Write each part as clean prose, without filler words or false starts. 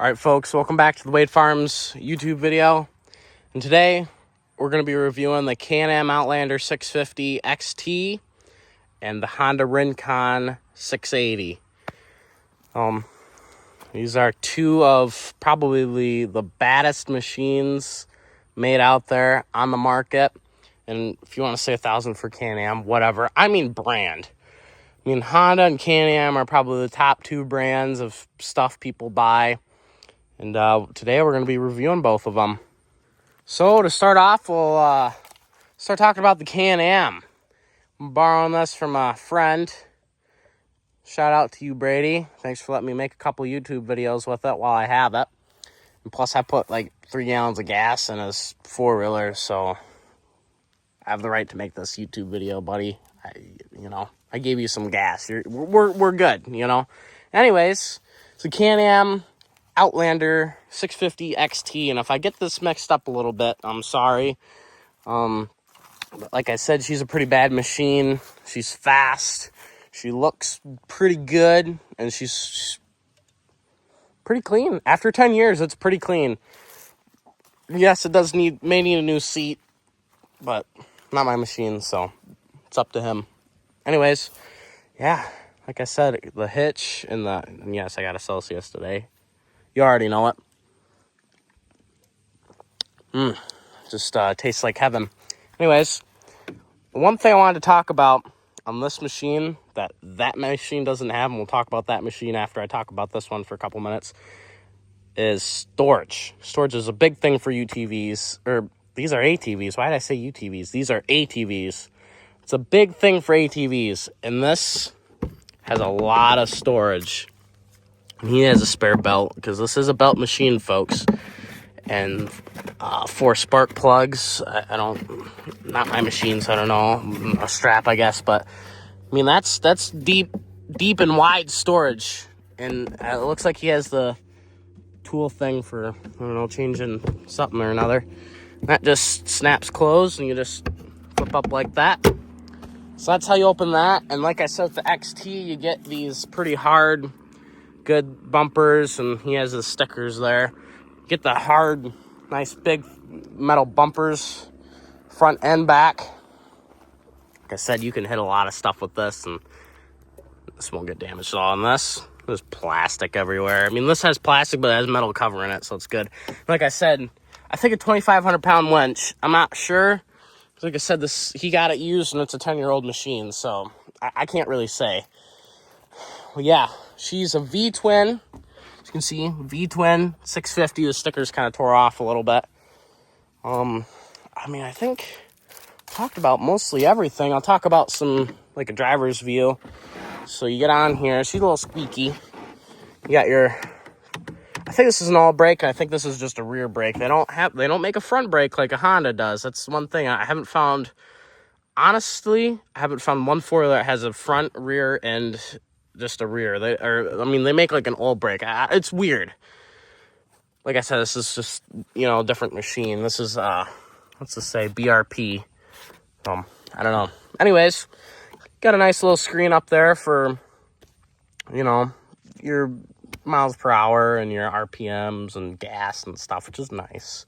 All right, folks, welcome back to the Wade Farms YouTube video. And today, we're going to be reviewing the Can-Am Outlander 650 XT and the Honda Rincon 680. These are two of probably the baddest machines made out there on the market. And if you want to say 1,000 for Can-Am, whatever. I mean brand. I mean, Honda and Can-Am are probably the top two brands of stuff people buy. And today we're going to be reviewing both of them. So to start off, we'll start talking about the Can-Am. I'm borrowing this from a friend. Shout out to you, Brady. Thanks for letting me make a couple YouTube videos with it while I have it. And plus, I put like 3 gallons of gas in his four-wheeler, so I have the right to make this YouTube video, buddy. I gave you some gas. We're good, Anyways, it's a Can-Am Outlander 650 XT, and if I get this mixed up a little bit, I'm sorry. But like I said, she's a pretty bad machine. She's fast. She looks pretty good, and she's pretty clean. After 10 years, it's pretty clean. Yes, it may need a new seat, but not my machine, so it's up to him. Anyways, yeah, like I said, the hitch and yes, I got a Celsius today. You already know it. Just tastes like heaven. Anyways, one thing I wanted to talk about on this machine that machine doesn't have, and we'll talk about that machine after I talk about this one for a couple minutes, is storage. Storage is a big thing for UTVs, or these are ATVs. Why did I say UTVs? These are ATVs. It's a big thing for ATVs, and this has a lot of storage. He has a spare belt, because this is a belt machine, folks. And 4 spark plugs. Not my machine, so I don't know. A strap, I guess. But, I mean, that's deep and wide storage. And it looks like he has the tool thing for, changing something or another. That just snaps closed, and you just flip up like that. So that's how you open that. And like I said, with the XT, you get these pretty hard, good bumpers, and he has the stickers there. Get the hard, nice big metal bumpers, front and back. Like I said, you can hit a lot of stuff with this, and this won't get damaged at all. And there's plastic everywhere. I mean, this has plastic, but it has metal covering it, so it's good. Like I said, I think a 2,500-pound winch. I'm not sure. Like I said, he got it used, and it's a 10-year-old machine, so I can't really say. Well, yeah, she's a V-twin. You can see V-twin 650. The stickers kind of tore off a little bit. I think I talked about mostly everything. I'll talk about some, like a driver's view. So you get on here. She's a little squeaky. You got I think this is an all brake. I think this is just a rear brake. They don't make a front brake like a Honda does. That's one thing I haven't found. Honestly, I haven't found one four-wheeler that has a front, rear, and just a rear. They make like an oil brake. It's weird. Like I said, this is just, a different machine. This is, let's just say BRP. I don't know. Anyways, got a nice little screen up there for, your miles per hour and your RPMs and gas and stuff, which is nice.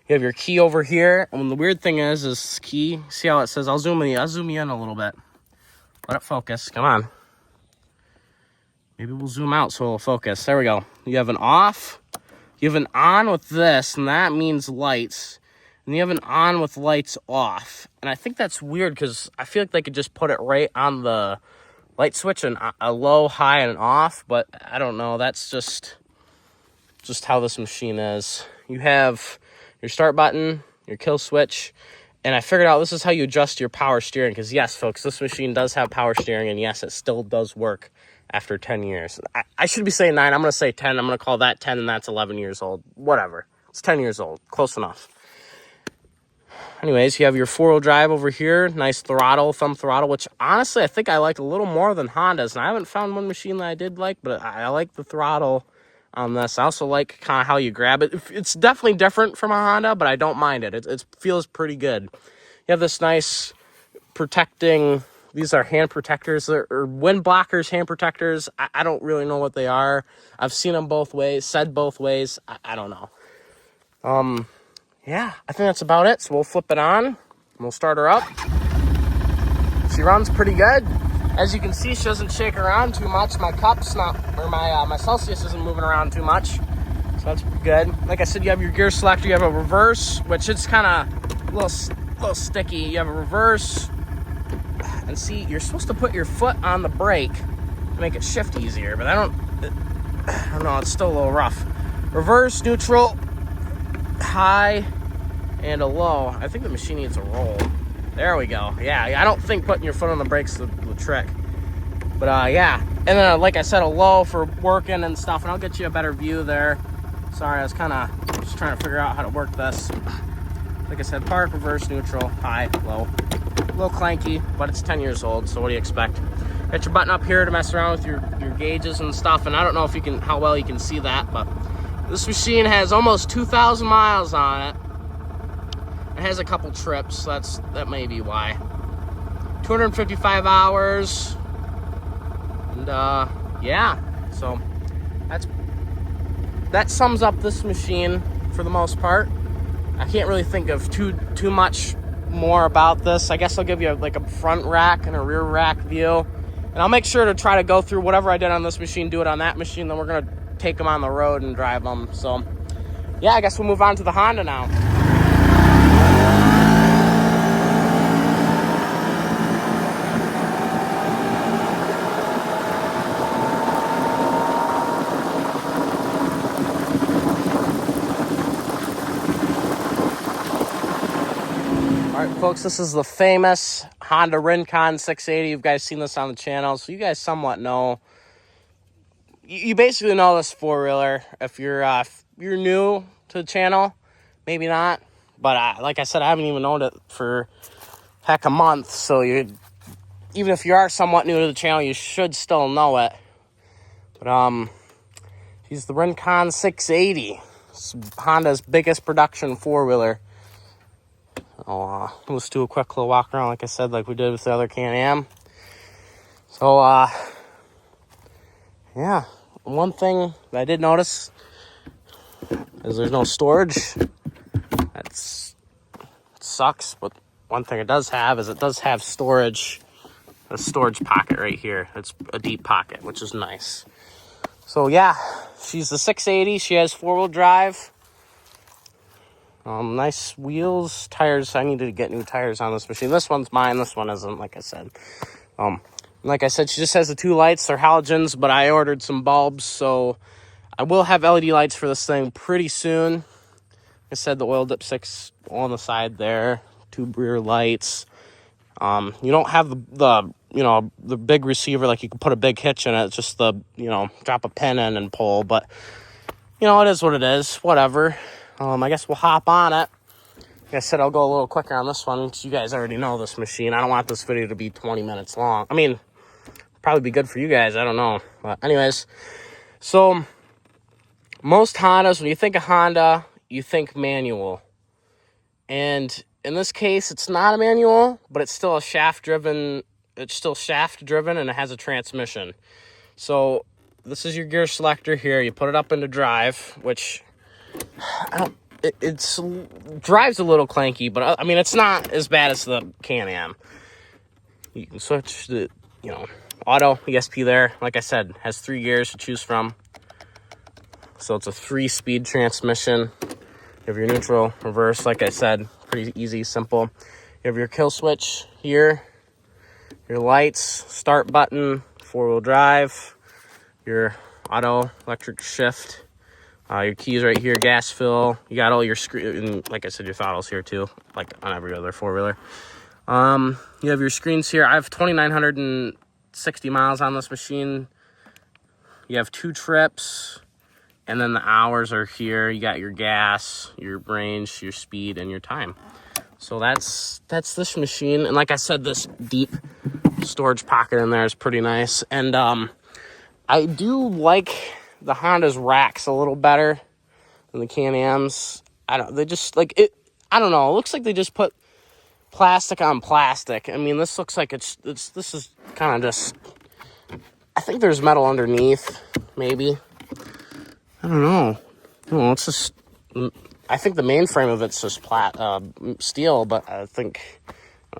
You have your key over here. And the weird thing is this key, see how it says, I'll zoom you in a little bit. Let it focus. Come on. Maybe we'll zoom out so it'll focus. There we go. You have an off. You have an on with this, and that means lights. And you have an on with lights off. And I think that's weird because I feel like they could just put it right on the light switch, and a low, high, and an off. But I don't know. That's just how this machine is. You have your start button, your kill switch. And I figured out this is how you adjust your power steering. Because, yes, folks, this machine does have power steering. And, yes, it still does work after 10 years. I should be saying 9. I'm going to say 10. I'm going to call that 10, and that's 11 years old. Whatever. It's 10 years old. Close enough. Anyways, you have your 4-wheel drive over here. Nice throttle, thumb throttle, which honestly I think I liked a little more than Honda's. And I haven't found one machine that I did like, but I like the throttle on this. I also like kind of how you grab it. It's definitely different from a Honda, but I don't mind it. It feels pretty good. You have this nice protecting These are hand protectors or wind blockers, hand protectors. I don't really know what they are. I've seen them both ways, said both ways. I don't know. Yeah, I think that's about it. So we'll flip it on and we'll start her up. She runs pretty good. As you can see, she doesn't shake around too much. My cup's not, or my Celsius isn't moving around too much. So that's good. Like I said, you have your gear selector. You have a reverse, which is kind of a little sticky. You have a reverse. And see, you're supposed to put your foot on the brake to make it shift easier, but I don't know, it's still a little rough. Reverse, neutral, high, and a low. I think the machine needs a roll. There we go. Yeah, I don't think putting your foot on the brake's the trick. But yeah, and then like I said, a low for working and stuff, and I'll get you a better view there. Sorry, I was kind of just trying to figure out how to work this. Like I said, park, reverse, neutral, high, low. A little clanky, but it's 10 years old, so what do you expect? Got your button up here to mess around with your gauges and stuff, and I don't know if you can, how well you can see that, but this machine has almost 2,000 miles on it. It has a couple trips, so that may be why. 255 hours, and yeah, so that sums up this machine for the most part. I can't really think of too much more about this. I guess I'll give you like a front rack and a rear rack view, and I'll make sure to try to go through whatever I did on this machine, do it on that machine, then we're gonna take them on the road and drive them. So yeah, I guess we'll move on to the Honda now. Folks, this is the famous Honda Rincon 680. You guys seen this on the channel, so you guys somewhat know. You basically know this four-wheeler. If you're new to the channel, maybe not. But like I said, I haven't even owned it for heck a month. So even if you are somewhat new to the channel, you should still know it. But he's the Rincon 680. It's Honda's biggest production four-wheeler. Let's do a quick little walk around, like I said, like we did with the other Can-Am. So, yeah, one thing that I did notice is there's no storage. It sucks, but one thing it does have is it does have storage, a storage pocket right here. It's a deep pocket, which is nice. So, yeah, she's the 680. She has four-wheel drive. Nice wheels, tires. I need to get new tires on this machine. This one's mine. This one isn't, like I said. Like I said, she just has the two lights. They're halogens, but I ordered some bulbs, so I will have LED lights for this thing pretty soon. Like I said, the oil dipsticks on the side there, two rear lights. You don't have the big receiver, like you can put a big hitch in it. It's just the, drop a pin in and pull, but it is what it is. Whatever. I guess we'll hop on it. Like I said, I'll go a little quicker on this one because you guys already know this machine. I don't want this video to be 20 minutes long. I mean, probably be good for you guys. I don't know. But anyways, so most Hondas, when you think of Honda, you think manual. And in this case, it's not a manual, but it's still a shaft-driven. It's still shaft-driven, and it has a transmission. So this is your gear selector here. You put it up into drive, which it's drives a little clanky, but I mean, it's not as bad as the Can-Am. You can switch the, auto ESP there. Like I said, has 3 gears to choose from. So it's a 3-speed transmission. You have your neutral, reverse, like I said, pretty easy, simple. You have your kill switch here, your lights, start button, 4-wheel drive, your auto electric shift. Your keys right here, gas fill. You got all your screen, like I said, your throttles here too, like on every other four-wheeler. You have your screens here. I have 2,960 miles on this machine. You have 2 trips, and then the hours are here. You got your gas, your range, your speed, and your time. So that's this machine. And like I said, this deep storage pocket in there is pretty nice. And I do like the Honda's racks a little better than the Can-Am's. They just like it. I don't know. It looks like they just put plastic on plastic. I mean, this looks like this is kind of just, I think there's metal underneath, maybe. I don't know. No, it's just, I think the main frame of it's just steel, but I don't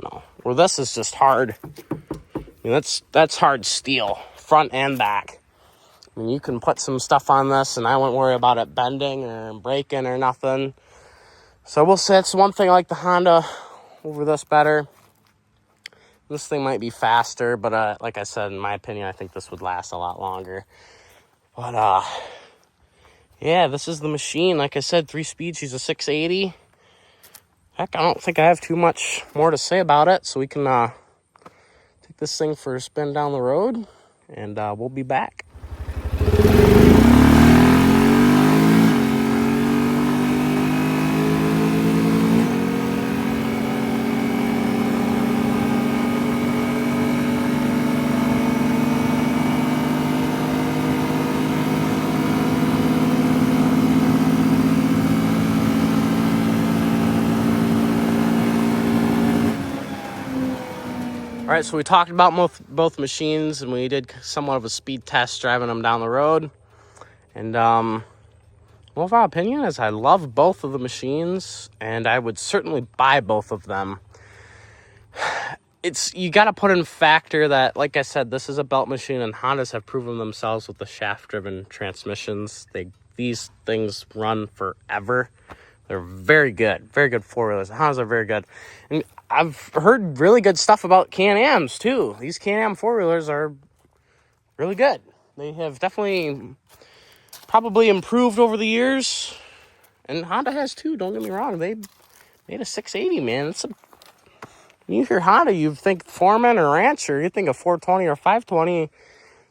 know. Well, this is just hard. I mean, that's hard steel, front and back. I mean, you can put some stuff on this, and I wouldn't worry about it bending or breaking or nothing. So we'll say it's one thing I like the Honda over this better. This thing might be faster, but like I said, in my opinion, I think this would last a lot longer. But yeah, this is the machine. Like I said, 3-speed. She's a 680. Heck, I don't think I have too much more to say about it. So we can take this thing for a spin down the road, and we'll be back. All right, so we talked about both machines, and we did somewhat of a speed test driving them down the road. And overall opinion is I love both of the machines, and I would certainly buy both of them. You got to put in factor that, like I said, this is a belt machine, and Hondas have proven themselves with the shaft-driven transmissions. These things run forever. They're very good four-wheelers. The Hondas are very good. And I've heard really good stuff about Can-Ams, too. These Can-Am four-wheelers are really good. They have definitely probably improved over the years. And Honda has, too. Don't get me wrong. They made a 680, man. When you hear Honda, you think Foreman or Rancher. You think a 420 or 520.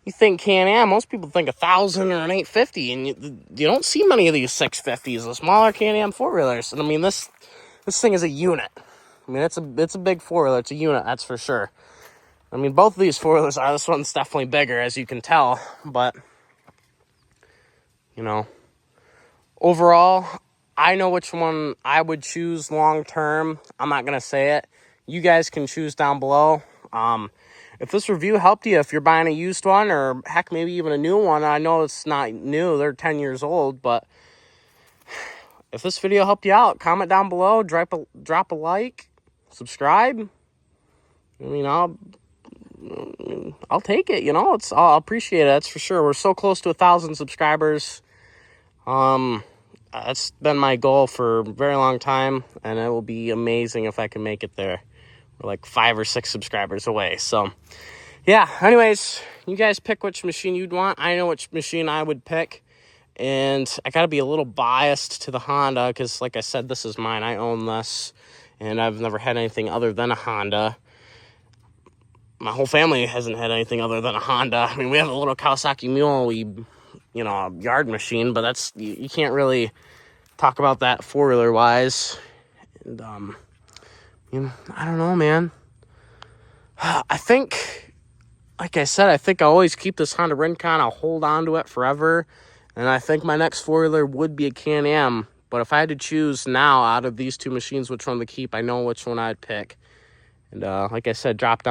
You think Can-Am, most people think 1,000 or an 850, and you don't see many of these 650s, the smaller Can-Am four-wheelers. And I mean, this thing is a unit. I mean, it's a big four-wheeler. It's a unit, that's for sure. I mean, both of these four-wheelers are. This one's definitely bigger, as you can tell. But, overall, I know which one I would choose long-term. I'm not going to say it. You guys can choose down below. If this review helped you, if you're buying a used one, or heck, maybe even a new one, I know it's not new, they're 10 years old, but if this video helped you out, comment down below, drop a like, subscribe. I mean, I'll take it, I'll appreciate it, that's for sure. We're so close to 1,000 subscribers. That's been my goal for a very long time, and it will be amazing if I can make it there. We're like 5 or 6 subscribers away. So, yeah. Anyways, you guys pick which machine you'd want. I know which machine I would pick. And I got to be a little biased to the Honda because, like I said, this is mine. I own this. And I've never had anything other than a Honda. My whole family hasn't had anything other than a Honda. I mean, we have a little Kawasaki Mule, yard machine. But that's you can't really talk about that four-wheeler-wise. And, I don't know, man. I think, like I said, I always keep this Honda Rincon. I'll hold on to it forever. And I think my next four-wheeler would be a Can-Am. But if I had to choose now out of these two machines which one to keep, I know which one I'd pick. And like I said, drop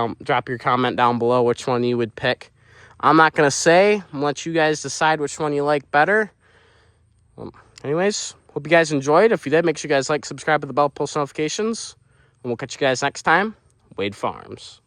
your comment down below which one you would pick. I'm not going to say. I'm going to let you guys decide which one you like better. Anyways, hope you guys enjoyed. If you did, make sure you guys like, subscribe, with the bell, post notifications. And we'll catch you guys next time. Wade Farms.